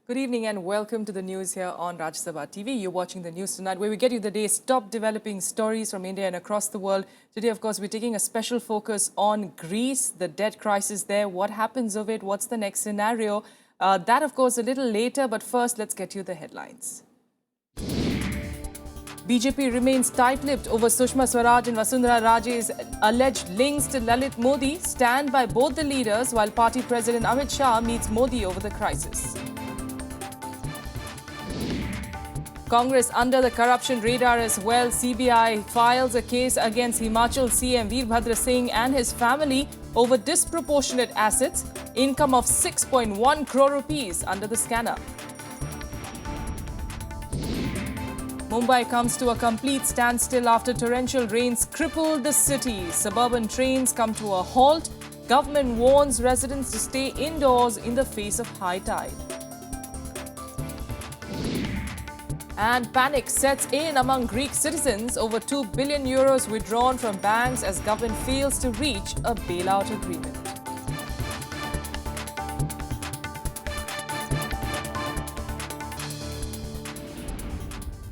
Good evening and welcome to the news here on Sabha TV. You're watching the news tonight where we get you the day's top developing stories from India and across the world. Today, of course, we're taking a special focus on Greece, the debt crisis there, what happens of it, what's the next scenario. That, of course, a little later, but first, let's get you the headlines. BJP remains tight-lipped over Sushma Swaraj and Vasundhara Raje's alleged links to Lalit Modi. Stand by both the leaders while party president Amit Shah meets Modi over the crisis. Congress under the corruption radar as well. CBI files a case against Himachal CM Veerbhadra Singh and his family over disproportionate assets, income of 6.1 crore rupees under the scanner. Mumbai comes to a complete standstill after torrential rains crippled the city. Suburban trains come to a halt. Government warns residents to stay indoors in the face of high tide. And panic sets in among Greek citizens over 2 billion euros withdrawn from banks as government fails to reach a bailout agreement.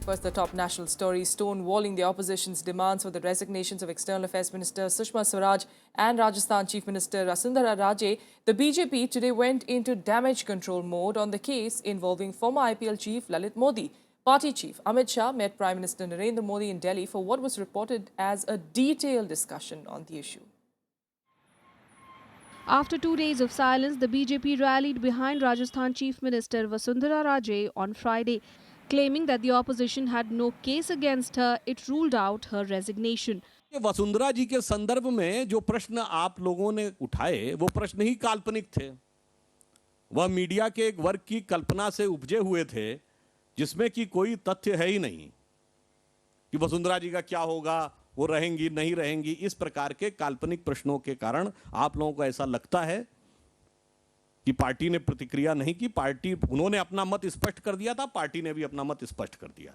First, the top national story, stonewalling the opposition's demands for the resignations of External Affairs Minister Sushma Swaraj and Rajasthan Chief Minister Vasundhara Raje. The BJP today went into damage control mode on the case involving former IPL chief Lalit Modi. Party chief Amit Shah met Prime Minister Narendra Modi in Delhi for what was reported as a detailed discussion on the issue. After 2 days of silence, the BJP rallied behind Rajasthan Chief Minister Vasundhara Raje on Friday. Claiming that the opposition had no case against her, it ruled out her resignation. Vasundhara जी के संदर्भ में जो प्रश्न आप लोगों ने उठाए वो प्रश्न ही काल्पनिक थे। वह मीडिया के एक वर्ग की कल्पना से उपजे हुए थे जिसमें कि कोई तथ्य है ही नहीं कि वसुंधरा जी का क्या होगा, वो रहेंगी नहीं रहेंगी। इस प्रकार के काल्पनिक प्रश्नों के कारण आप लोगों को ऐसा लगता है कि पार्टी ने प्रतिक्रिया नहीं की। पार्टी उन्होंने अपना मत स्पष्ट कर दिया था, पार्टी ने भी अपना मत स्पष्ट कर दिया।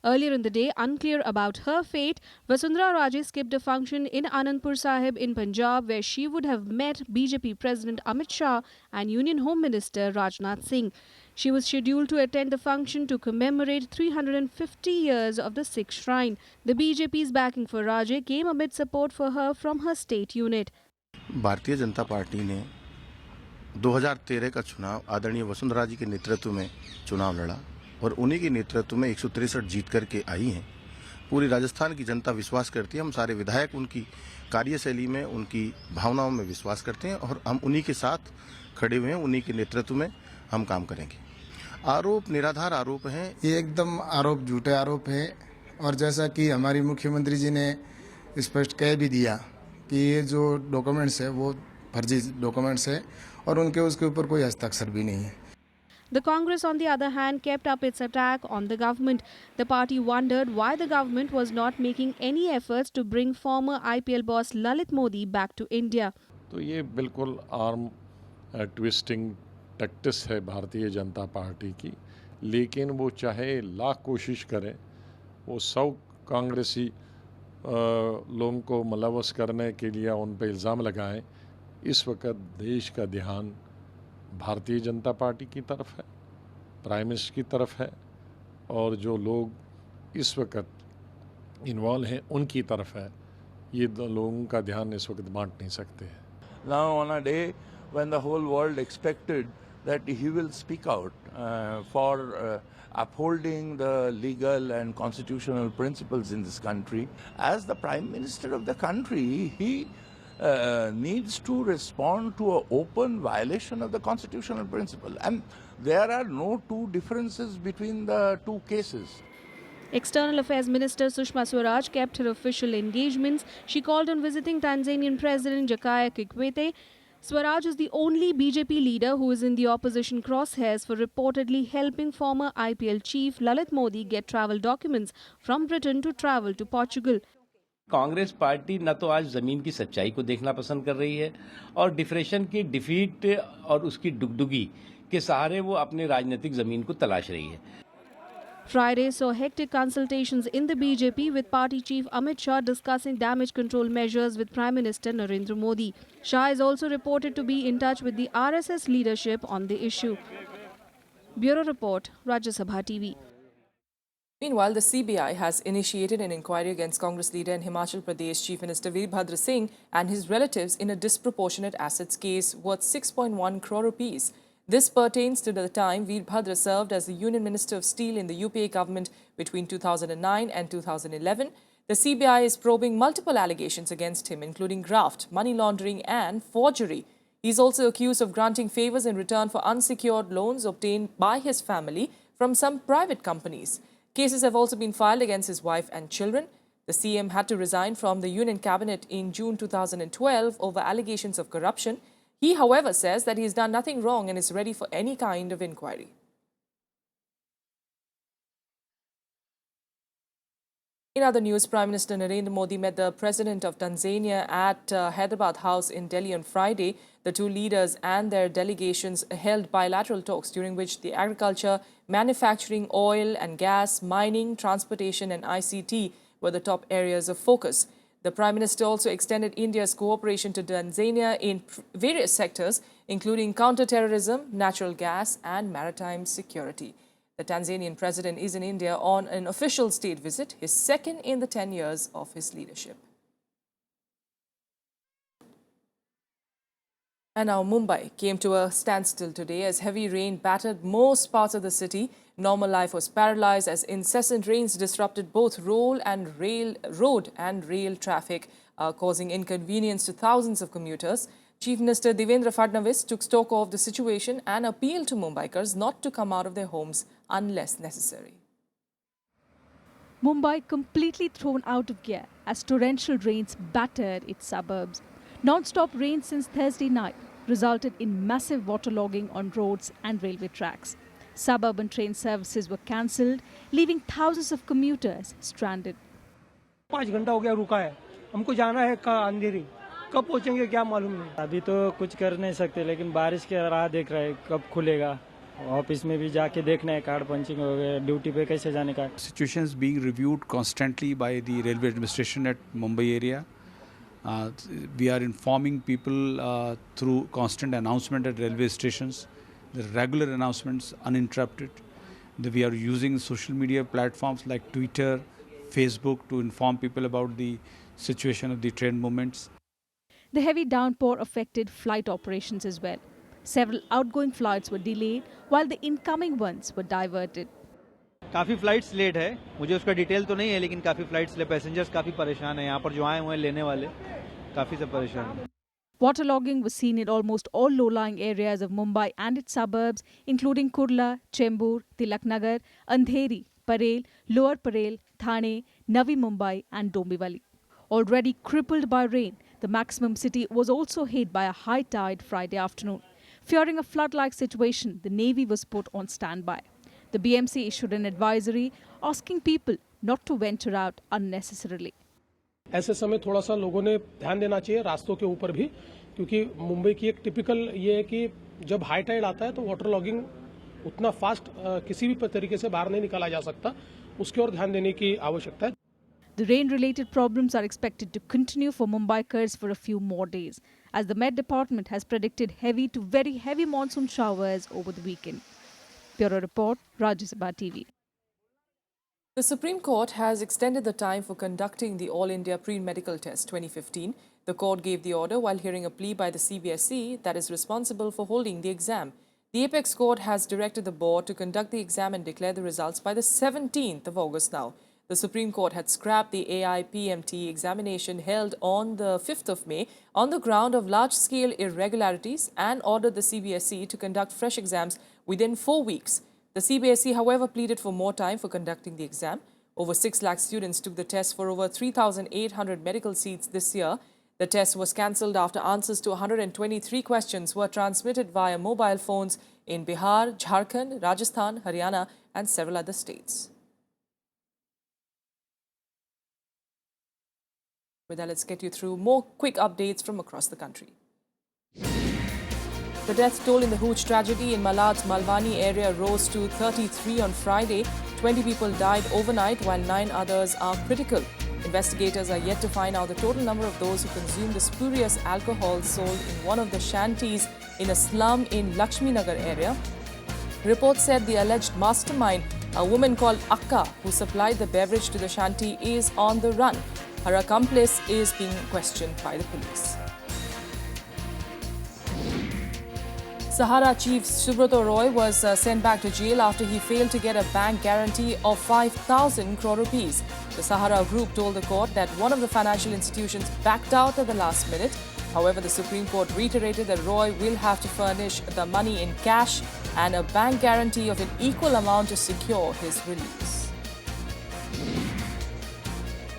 Earlier in the day, unclear about her fate, Vasundhara Raje skipped a function in Anandpur Sahib in Punjab where she would have met BJP President Amit Shah and Union Home Minister Rajnath Singh. She was scheduled to attend the function to commemorate 350 years of the Sikh shrine. The BJP's backing for Raje came amid support for her from her state unit. Bharatiya Janata party ने 2013 का चुनाव आदरणीय वसुंधरा जी के नेतृत्व में चुनाव लड़ा और उन्हीं के नेतृत्व में 163 जीत करके आई हैं। पूरी राजस्थान की जनता विश्वास करती है। हम सारे विधायक उनकी कार्यशैली में, उनकी भावनाओं में विश्वास करते हैं और हम उन्हीं के साथ खड़े हुए हैं। उन्हीं के नेतृत्व में हम काम करेंगे। आरोप निराधार आरोप हैं। ये एकदम आरोप झूठे आरोप है और जैसा कि हमारी मुख्यमंत्री जी ने स्पष्ट कह भी दिया कि ये जो डॉक्यूमेंट्स है वो फर्जी डॉक्यूमेंट्स है और उसके ऊपर कोई हस्ताक्षर भी नहीं है। The Congress, on the other hand, kept up its attack on the government. The party wondered why the government was not making any efforts to bring former IPL boss Lalit Modi back to India. तो ये बिल्कुल arm twisting tactics है Bharatiya Janata party की, लेकिन वो चाहे लाख कोशिश करें, वो 100 कांग्रेसी लोगों को मुलव्वस करने के लिए उन पर इल्ज़ाम लगाएं। इस वक्त देश का ध्यान भारतीय जनता पार्टी की तरफ है, प्राइम मिनिस्टर की तरफ है और जो लोग इस वक्त इन्वॉल्व हैं उनकी तरफ है। ये लोगों का ध्यान इस वक्त बांट नहीं सकते हैं। Now on a day when the whole world expected that he will speak out for upholding the legal and constitutional principles in this country, as the Prime Minister of the country, he needs to respond to an open violation of the constitutional principle. And there are no two differences between the two cases. External Affairs Minister Sushma Swaraj kept her official engagements. She called on visiting Tanzanian President Jakaya Kikwete. Swaraj is the only BJP leader who is in the opposition crosshairs for reportedly helping former IPL chief Lalit Modi get travel documents from Britain to travel to Portugal. Congress party न तो आज जमीन की सच्चाई को देखना पसंद कर रही है और डिफरेशन की डिफीट और उसकी डुगडुगी के सहारे वो अपने राजनीतिक जमीन को तलाश रही है। Friday saw hectic consultations in the BJP with party chief Amit Shah discussing damage control measures with Prime Minister Narendra Modi. Shah is also reported to be in touch with the RSS leadership on the issue. Bureau Report, Rajya Sabha TV. Meanwhile, the CBI has initiated an inquiry against Congress leader and Himachal Pradesh Chief Minister Veerbhadra Singh and his relatives in a disproportionate assets case worth 6.1 crore rupees. This pertains to the time Veerbhadra served as the Union Minister of Steel in the UPA government between 2009 and 2011. The CBI is probing multiple allegations against him, including graft, money laundering and forgery. He is also accused of granting favors in return for unsecured loans obtained by his family from some private companies. Cases have also been filed against his wife and children. The CM had to resign from the Union Cabinet in June 2012 over allegations of corruption. He, however, says that he has done nothing wrong and is ready for any kind of inquiry. In other news, Prime Minister Narendra Modi met the President of Tanzania at Hyderabad House in Delhi on Friday. The two leaders and their delegations held bilateral talks during which the agriculture, manufacturing, oil and gas, mining, transportation and ICT were the top areas of focus. The Prime Minister also extended India's cooperation to Tanzania in various sectors, including counter-terrorism, natural gas and maritime security. The Tanzanian president is in India on an official state visit, his second in the 10 years of his leadership. And now Mumbai came to a standstill today as heavy rain battered most parts of the city. Normal life was paralyzed as incessant rains disrupted both road and rail traffic, causing inconvenience to thousands of commuters. Chief Minister Devendra Fadnavis took stock of the situation and appealed to Mumbaikars not to come out of their homes unless necessary. Mumbai completely thrown out of gear as torrential rains battered its suburbs. Non-stop rain since Thursday night resulted in massive waterlogging on roads and railway tracks. Suburban train services were cancelled, leaving thousands of commuters stranded. 5 घंटा हो गया रुका है हमको जाना है अंधेरी कब पहुंचेंगे क्या मालूम नहीं अभी तो कुछ कर नहीं सकते लेकिन बारिश के राह देख रहे हैं कब खुलेगा ऑफिस में भी जाके देखना है कार्ड पंचिंग हो गया ड्यूटी पे कैसे जाने का Situation is being reviewed constantly by the railway administration at Mumbai area. We are informing people through constant announcement at railway stations, the regular announcements uninterrupted. We are using social media platforms like Twitter, Facebook to inform people about the situation of the train movements. The heavy downpour affected flight operations as well. Several outgoing flights were delayed while the incoming ones were diverted. काफ़ी flights late है मुझे उसका detail तो नहीं है लेकिन काफ़ी flights ले पैसेंजर्स काफ़ी परेशान हैं यहाँ पर जो आए हुए हैं लेने वाले काफ़ी सब परेशान हैं Waterlogging was seen in almost all low-lying areas of Mumbai and its suburbs, including Kurla, Chembur, Tilaknagar, Andheri, Parel, Lower Parel, Thane, Navi Mumbai and Dombivali. Already crippled by rain, the maximum city was also hit by a high tide Friday afternoon. Fearing a flood-like situation, the Navy was put on standby. The BMC issued an advisory asking people not to venture out unnecessarily. ऐसे समय थोड़ा सा लोगों ने ध्यान देना चाहिए रास्तों के ऊपर भी क्योंकि मुंबई की एक टिपिकल ये है कि जब हाई टाइड आता है तो वाटर लॉगिंग उतना फास्ट किसी भी तरीके से बाहर नहीं निकाला जा सकता उसकी ओर ध्यान देने की आवश्यकता है The rain-related problems are expected to continue for Mumbaikars for a few more days, as the Met Department has predicted heavy to very heavy monsoon showers over the weekend. Bureau Report, Rajya Sabha TV. The Supreme Court has extended the time for conducting the All India Pre-Medical Test 2015. The court gave the order while hearing a plea by the CBSE that is responsible for holding the exam. The Apex Court has directed the board to conduct the exam and declare the results by the 17th of August now. The Supreme Court had scrapped the AIPMT examination held on the 5th of May on the ground of large-scale irregularities and ordered the CBSE to conduct fresh exams within 4 weeks. The CBSE, however, pleaded for more time for conducting the exam. Over 6 lakh students took the test for over 3,800 medical seats this year. The test was cancelled after answers to 123 questions were transmitted via mobile phones in Bihar, Jharkhand, Rajasthan, Haryana and several other states. With that, let's get you through more quick updates from across the country. The death toll in the Hooch tragedy in Malad's Malwani area rose to 33 on Friday. 20 people died overnight while 9 others are critical. Investigators are yet to find out the total number of those who consumed the spurious alcohol sold in one of the shanties in a slum in Lakshmi Nagar area. Reports said the alleged mastermind, a woman called Akka, who supplied the beverage to the shanty, is on the run. Her accomplice is being questioned by the police. Sahara chief Subrata Roy was sent back to jail after he failed to get a bank guarantee of 5,000 crore rupees. The Sahara group told the court that one of the financial institutions backed out at the last minute. However, the Supreme Court reiterated that Roy will have to furnish the money in cash and a bank guarantee of an equal amount to secure his release.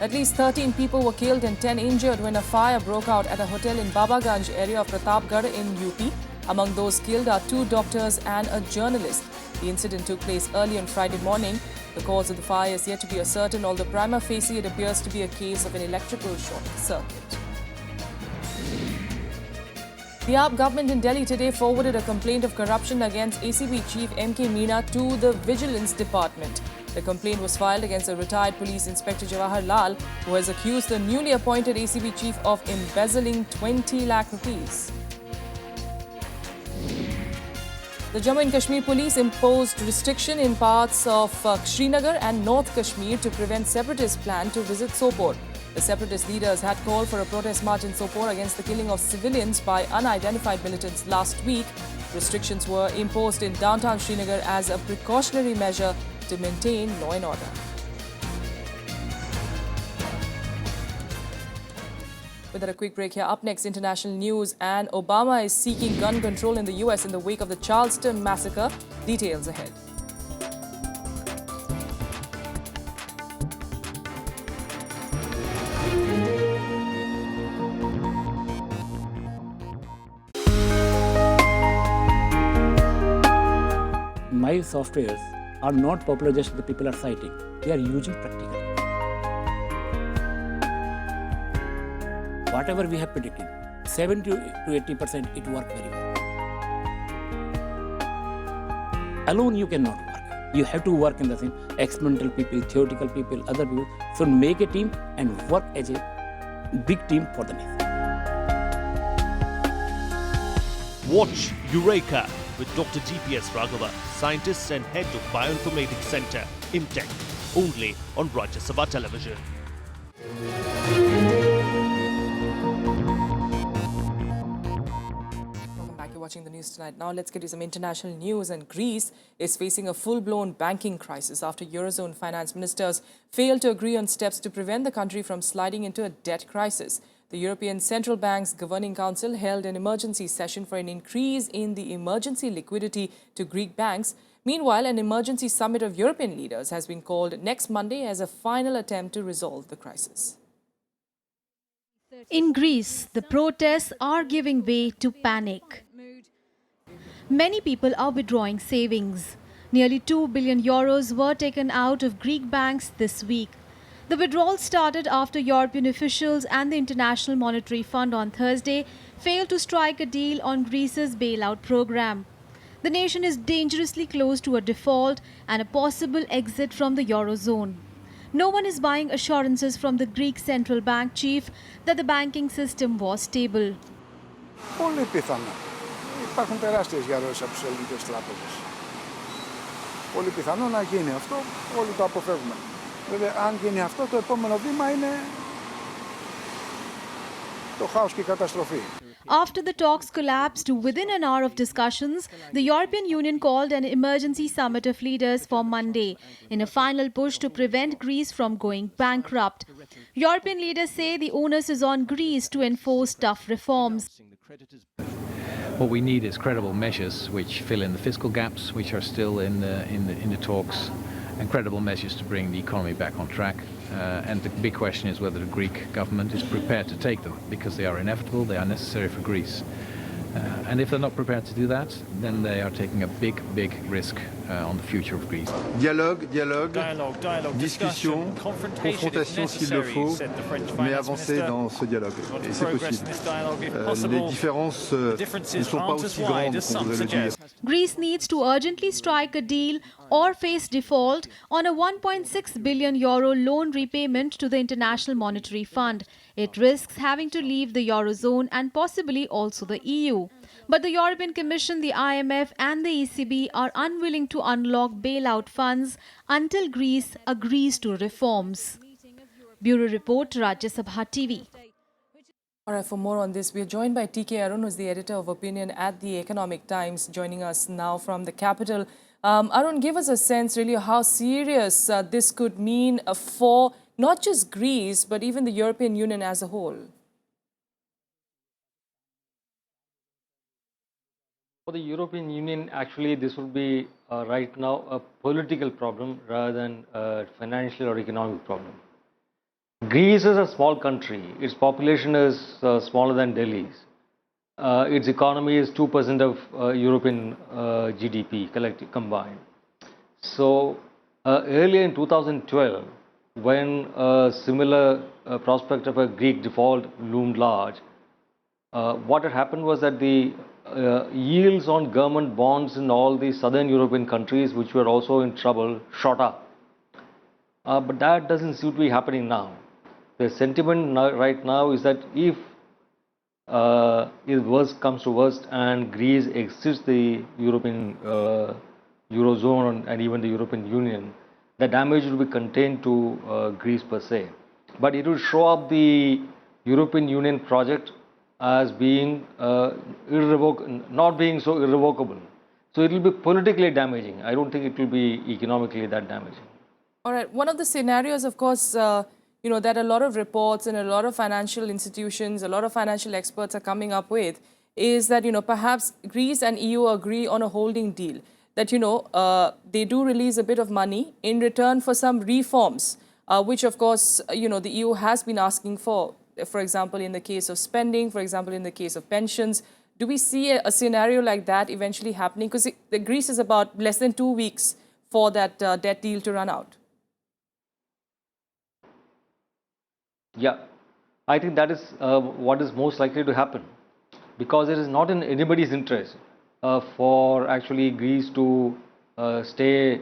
At least 13 people were killed and 10 injured when a fire broke out at a hotel in Babaganj area of Pratapgarh in UP. Among those killed are 2 doctors and a journalist. The incident took place early on Friday morning. The cause of the fire is yet to be ascertained, although prima facie it appears to be a case of an electrical short circuit. The AAP government in Delhi today forwarded a complaint of corruption against ACB Chief M.K. Meena to the Vigilance Department. The complaint was filed against a retired police inspector Jawahar Lal, who has accused the newly appointed ACB chief of embezzling 20 lakh rupees. The Jammu and Kashmir police imposed restriction in parts of Srinagar and North Kashmir to prevent separatist plan to visit Sopore. The separatist leaders had called for a protest march in Sopore against the killing of civilians by unidentified militants last week. Restrictions were imposed in downtown Srinagar as a precautionary measure to maintain law and order. With a quick break here, up next, international news, and Obama is seeking gun control in the US in the wake of the Charleston massacre. Details ahead. My softwares are not popular just the people are citing. They are using practically. Whatever we have predicted, 70 to 80%, it worked very well. Alone you cannot work. You have to work in the same experimental people, theoretical people, other people. So make a team and work as a big team for the nation. Watch Eureka with Dr. GPS Raghava, scientist and head of Bioinformatics Center, IMTech, only on Rajya Sabha television. Watching the news tonight. Now let's get you some international news. And Greece is facing a full-blown banking crisis after Eurozone finance ministers failed to agree on steps to prevent the country from sliding into a debt crisis. The European Central Bank's Governing Council held an emergency session for an increase in the emergency liquidity to Greek banks. Meanwhile, an emergency summit of European leaders has been called next Monday as a final attempt to resolve the crisis. In Greece, the protests are giving way to panic. Many people are withdrawing savings. Nearly 2 billion euros were taken out of Greek banks this week. The withdrawal started after European officials and the International Monetary Fund on Thursday failed to strike a deal on Greece's bailout program. The nation is dangerously close to a default and a possible exit from the Eurozone. No one is buying assurances from the Greek Central Bank chief that the banking system was stable. Πολύ πιθανό. Υπάρχουν τεράστιες διαρροές από τις ελληνικές τράπεζες. Πολύ πιθανό να γίνει αυτό, όλοι το αποφεύγουμε. Βέβαια, αν γίνει αυτό, το επόμενο βήμα είναι το χάος και η καταστροφή. After the talks collapsed within an hour of discussions, the European Union called an emergency summit of leaders for Monday in a final push to prevent Greece from going bankrupt. European leaders say the onus is on Greece to enforce tough reforms. What we need is credible measures which fill in the fiscal gaps which are still in the talks, and credible measures to bring the economy back on track. And the big question is whether the Greek government is prepared to take them, because they are inevitable, they are necessary for Greece. And if they're not prepared to do that, then they are taking a big risk on the future of Greece. Dialogue, discussion, confrontation s'il le faut, mais avancer dans ce dialogue. Et c'est possible. Les différences ne sont pas aussi grandes qu'on voudrait le dire. Greece needs to urgently strike a deal or face default on a 1.6 billion euro loan repayment to the International Monetary Fund. It risks having to leave the Eurozone and possibly also the EU. But the European Commission, the IMF and the ECB are unwilling to unlock bailout funds until Greece agrees to reforms. Bureau Report, Rajya Sabha TV. All right, for more on this, we are joined by TK Arun, who's the editor of opinion at the Economic Times, joining us now from the capital. Arun, give us a sense really of how serious this could mean for not just Greece, but even the European Union as a whole. For the European Union, actually, this would be right now a political problem rather than a financial or economic problem. Greece is a small country. Its population is smaller than Delhi's. Its economy is 2% of European GDP combined. So earlier in 2012, when a similar prospect of a Greek default loomed large, what had happened was that the yields on government bonds in all the southern European countries, which were also in trouble, shot up. But that doesn't seem to be happening now. The sentiment right now is that if worst comes to worst and Greece exits the European Eurozone and even the European Union, the damage will be contained to Greece per se. But it will show up the European Union project as being not being so irrevocable. So it will be politically damaging. I don't think it will be economically that damaging. All right. One of the scenarios, of course, that a lot of reports and a lot of financial institutions, a lot of financial experts are coming up with is that, perhaps Greece and EU agree on a holding deal. That, they do release a bit of money in return for some reforms, which, of course, the EU has been asking for example, in the case of spending, for example, in the case of pensions. Do we see a scenario like that eventually happening? Because Greece is about less than 2 weeks for that debt deal to run out. Yeah, I think that is what is most likely to happen, because it is not in anybody's interest for actually Greece to stay,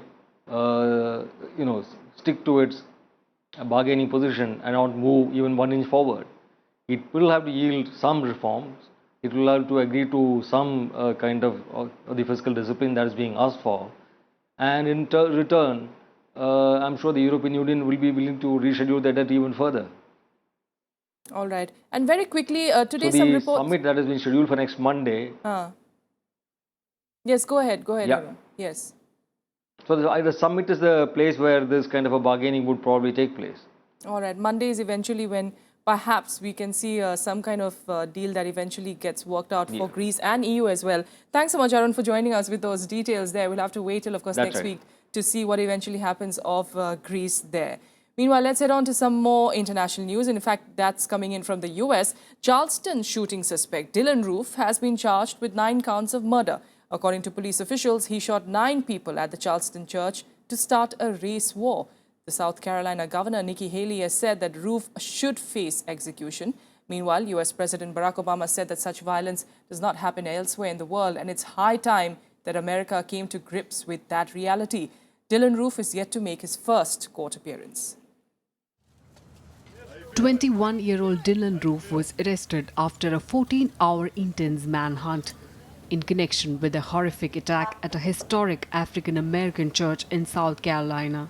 stick to its bargaining position and not move even 1 inch forward. It will have to yield some reforms. It will have to agree to some kind of the fiscal discipline that is being asked for. And in return, I'm sure the European Union will be willing to reschedule the debt even further. All right. And very quickly, today so some the reports... summit that has been scheduled for next Monday... Yes, go ahead. Yeah. Arun. Yes. So the summit is the place where this kind of a bargaining would probably take place. All right. Monday is eventually when perhaps we can see some kind of deal that eventually gets worked out for Greece and EU as well. Thanks so much, Arun, for joining us with those details there. We'll have to wait till, of course, next week to see what eventually happens of Greece there. Meanwhile, let's head on to some more international news. In fact, that's coming in from the US. Charleston shooting suspect Dylan Roof has been charged with 9 counts of murder. According to police officials, he shot 9 people at the Charleston church to start a race war. The South Carolina governor, Nikki Haley, has said that Roof should face execution. Meanwhile, US President Barack Obama said that such violence does not happen elsewhere in the world, and it's high time that America came to grips with that reality. Dylan Roof is yet to make his first court appearance. 21-year-old Dylan Roof was arrested after a 14-hour intense manhunt in connection with a horrific attack at a historic African-American church in South Carolina.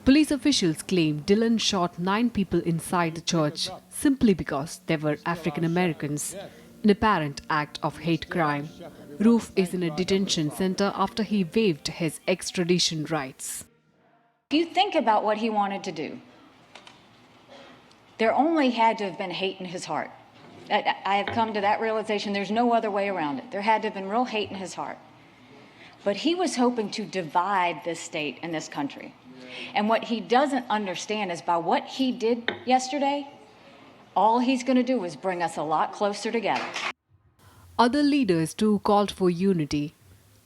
Police officials claim Dylan shot 9 people inside the church simply because they were African-Americans, an apparent act of hate crime. Roof is in a detention center after he waived his extradition rights. If you think about what he wanted to do, there only had to have been hate in his heart. I have come to that realization. There's no other way around it. There had to have been real hate in his heart. But he was hoping to divide this state and this country. And what he doesn't understand is by what he did yesterday, all he's going to do is bring us a lot closer together. Other leaders too called for unity.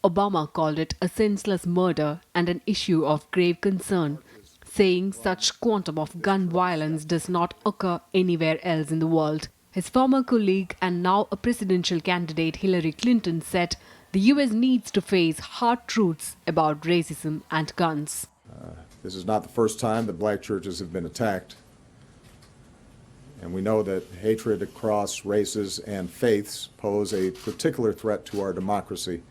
Obama called it a senseless murder and an issue of grave concern, saying such quantum of gun violence does not occur anywhere else in the world. His former colleague and now a presidential candidate Hillary Clinton said the US needs to face hard truths about racism and guns. This is not the first time that black churches have been attacked. And we know that hatred across races and faiths pose a particular threat to our democracy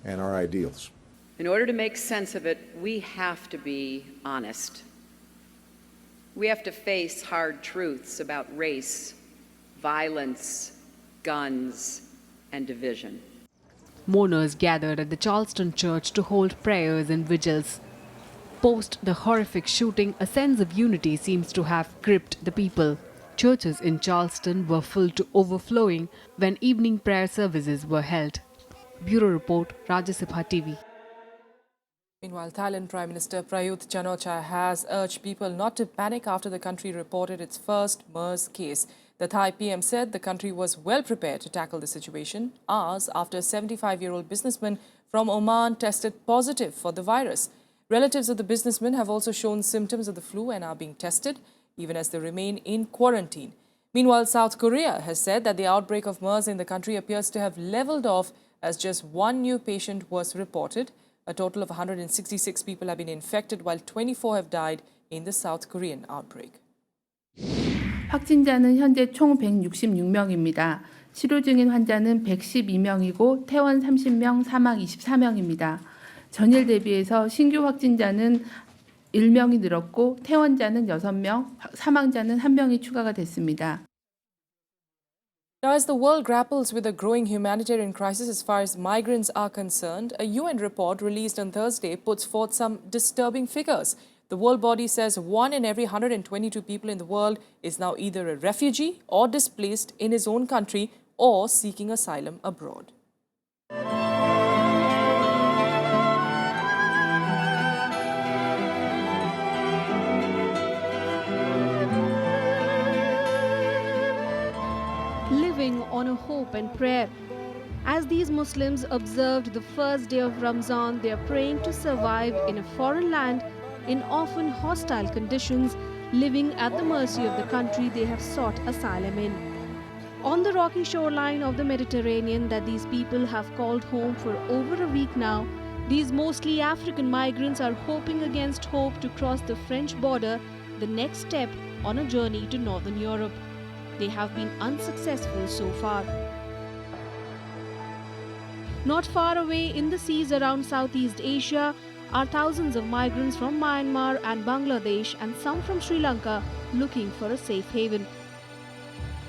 and our ideals. In order to make sense of it, we have to be honest. We have to face hard truths about race, violence, guns, and division. Mourners gathered at the Charleston church to hold prayers and vigils. Post the horrific shooting, a sense of unity seems to have gripped the people. Churches in Charleston were filled to overflowing when evening prayer services were held. Bureau Report, Rajya TV. Meanwhile, Thailand Prime Minister Prayut Chan-o-cha has urged people not to panic after the country reported its first MERS case. The Thai PM said the country was well prepared to tackle the situation hours after a 75-year-old businessman from Oman tested positive for the virus. Relatives of the businessman have also shown symptoms of the flu and are being tested, even as they remain in quarantine. Meanwhile, South Korea has said that the outbreak of MERS in the country appears to have leveled off as just one new patient was reported. A total of 166 people have been infected, while 24 have died in the South Korean outbreak. 확진자는 현재 총 166명입니다. 치료 중인 환자는 112명이고 퇴원 30명, 사망 24명입니다. 전일 대비해서 신규 확진자는 1명이 늘었고 퇴원자는 6명, 사망자는 1명이 추가가 됐습니다. Now, as the world grapples with a growing humanitarian crisis as far as migrants are concerned, a UN report released on Thursday puts forth some disturbing figures. The world body says 1 in every 122 people in the world is now either a refugee or displaced in his own country or seeking asylum abroad. Living on a hope and prayer. As these Muslims observed the first day of Ramzan, they are praying to survive in a foreign land in often hostile conditions, living at the mercy of the country they have sought asylum in. On the rocky shoreline of the Mediterranean that these people have called home for over a week now, these mostly African migrants are hoping against hope to cross the French border, the next step on a journey to Northern Europe. They have been unsuccessful so far. Not far away in the seas around Southeast Asia are thousands of migrants from Myanmar and Bangladesh and some from Sri Lanka looking for a safe haven.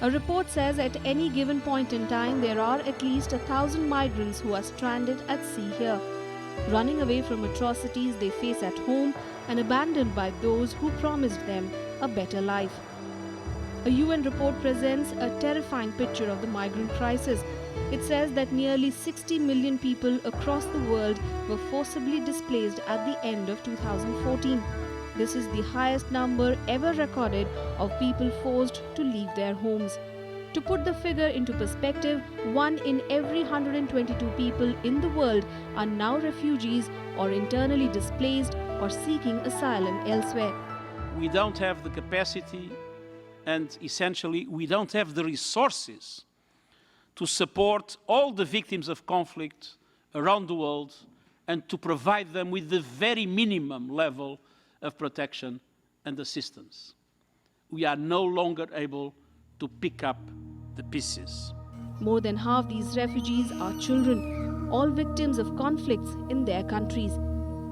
A report says at any given point in time there are at least 1,000 migrants who are stranded at sea here, running away from atrocities they face at home and abandoned by those who promised them a better life. A UN report presents a terrifying picture of the migrant crisis. It says that nearly 60 million people across the world were forcibly displaced at the end of 2014. This is the highest number ever recorded of people forced to leave their homes. To put the figure into perspective, 1 in every 122 people in the world are now refugees or internally displaced or seeking asylum elsewhere. We don't have the capacity and essentially we don't have the resources to support all the victims of conflict around the world and to provide them with the very minimum level of protection and assistance. We are no longer able to pick up the pieces. More than half these refugees are children, all victims of conflicts in their countries.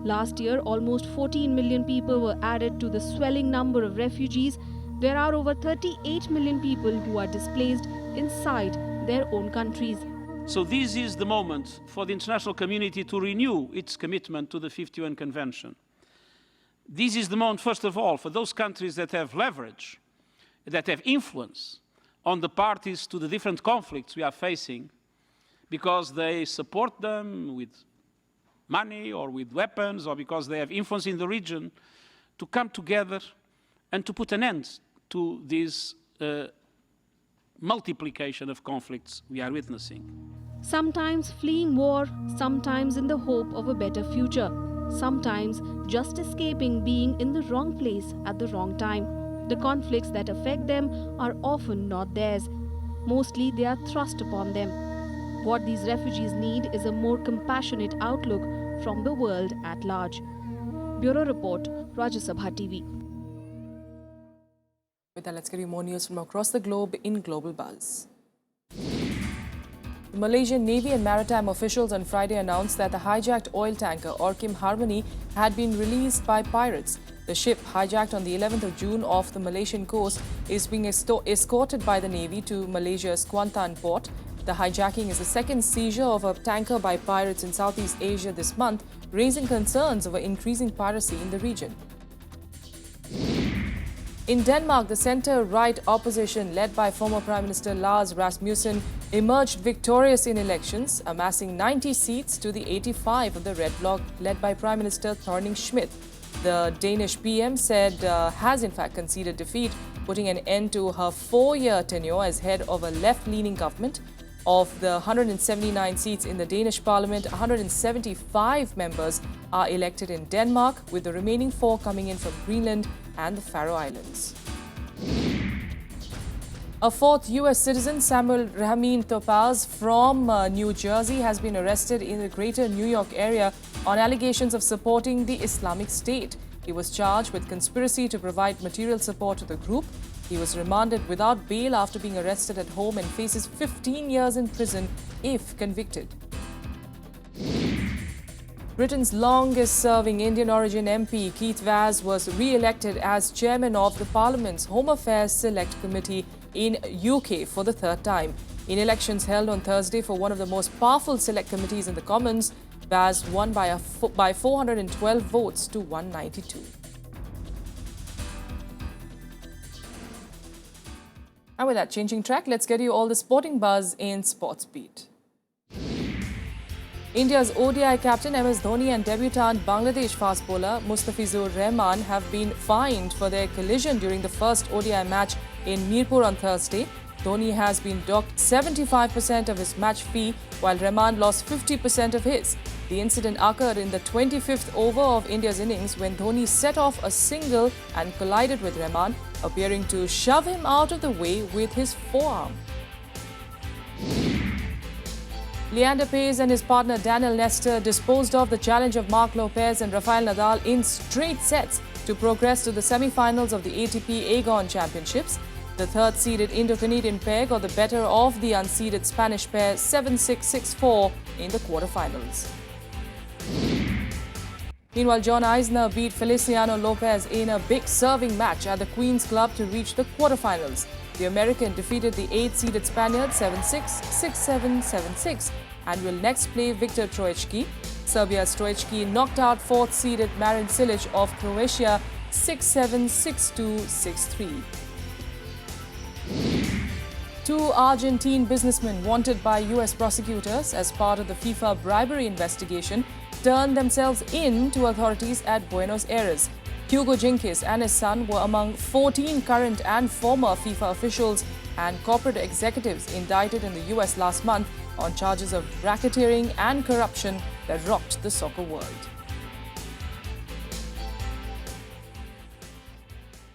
Last year, almost 14 million people were added to the swelling number of refugees. There are over 38 million people who are displaced inside their own countries. So this is the moment for the international community to renew its commitment to the 5th UN Convention. This is the moment, first of all, for those countries that have leverage, that have influence on the parties to the different conflicts we are facing, because they support them with money or with weapons or because they have influence in the region, to come together and to put an end to this multiplication of conflicts we are witnessing. Sometimes fleeing war, sometimes in the hope of a better future, sometimes just escaping being in the wrong place at the wrong time. The conflicts that affect them are often not theirs. Mostly they are thrust upon them. What these refugees need is a more compassionate outlook from the world at large. Bureau Report, Rajya Sabha TV. With that, let's get you more news from across the globe in Global Buzz. The Malaysian Navy and maritime officials on Friday announced that the hijacked oil tanker Orkim Harmony had been released by pirates. The ship, hijacked on the 11th of June off the Malaysian coast, is being escorted by the Navy to Malaysia's Kuantan port. The hijacking is the second seizure of a tanker by pirates in Southeast Asia this month, raising concerns over increasing piracy in the region. In Denmark, the centre-right opposition, led by former Prime Minister Lars Rasmussen, emerged victorious in elections, amassing 90 seats to the 85 of the Red Bloc, led by Prime Minister Thorning-Schmidt. The Danish PM said has in fact conceded defeat, putting an end to her 4-year tenure as head of a left-leaning government. Of the 179 seats in the Danish parliament, 175 members are elected in Denmark, with the remaining 4 coming in from Greenland and the Faroe Islands. A 4th U.S. citizen, Samuel Ramin Topaz from New Jersey, has been arrested in the greater New York area on allegations of supporting the Islamic State. He was charged with conspiracy to provide material support to the group. He was remanded without bail after being arrested at home and faces 15 years in prison if convicted. Britain's longest-serving Indian origin MP, Keith Vaz, was re-elected as chairman of the Parliament's Home Affairs Select Committee in UK for the 3rd time. In elections held on Thursday for one of the most powerful select committees in the Commons, Vaz won by 412 votes to 192. And with that, changing track, let's get you all the sporting buzz in Sports Beat. India's ODI captain MS Dhoni and debutant Bangladesh fast bowler Mustafizur Rahman have been fined for their collision during the first ODI match in Mirpur on Thursday. Dhoni has been docked 75% of his match fee, while Rahman lost 50% of his. The incident occurred in the 25th over of India's innings when Dhoni set off a single and collided with Rahman, appearing to shove him out of the way with his forearm. Leander Paes and his partner Daniel Nestor disposed of the challenge of Marc Lopez and Rafael Nadal in straight sets to progress to the semi-finals of the ATP Aegon Championships. The third-seeded Indo-Canadian pair got the better of the unseeded Spanish pair 7-6, 6-4 in the quarterfinals. Meanwhile, John Isner beat Feliciano Lopez in a big serving match at the Queen's Club to reach the quarterfinals. The American defeated the 8th-seeded Spaniard 7-6, 6-7, 7-6 and will next play Viktor Troicki. Serbia's Troicki knocked out 4th-seeded Marin Cilic of Croatia 6-7, 6-2, 6-3. 2 Argentine businessmen wanted by U.S. prosecutors as part of the FIFA bribery investigation turned themselves in to authorities at Buenos Aires. Hugo Jenkins and his son were among 14 current and former FIFA officials and corporate executives indicted in the U.S. last month on charges of racketeering and corruption that rocked the soccer world.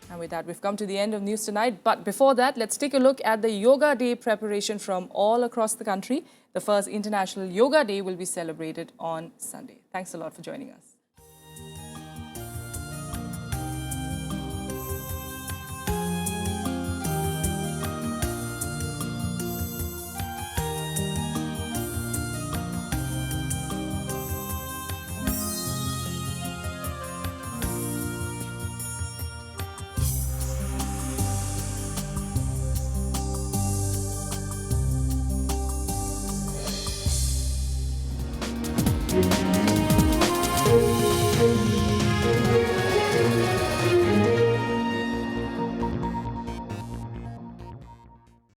And with that, we've come to the end of News Tonight. But before that, let's take a look at the Yoga Day preparation from all across the country. The first International Yoga Day will be celebrated on Sunday. Thanks a lot for joining us.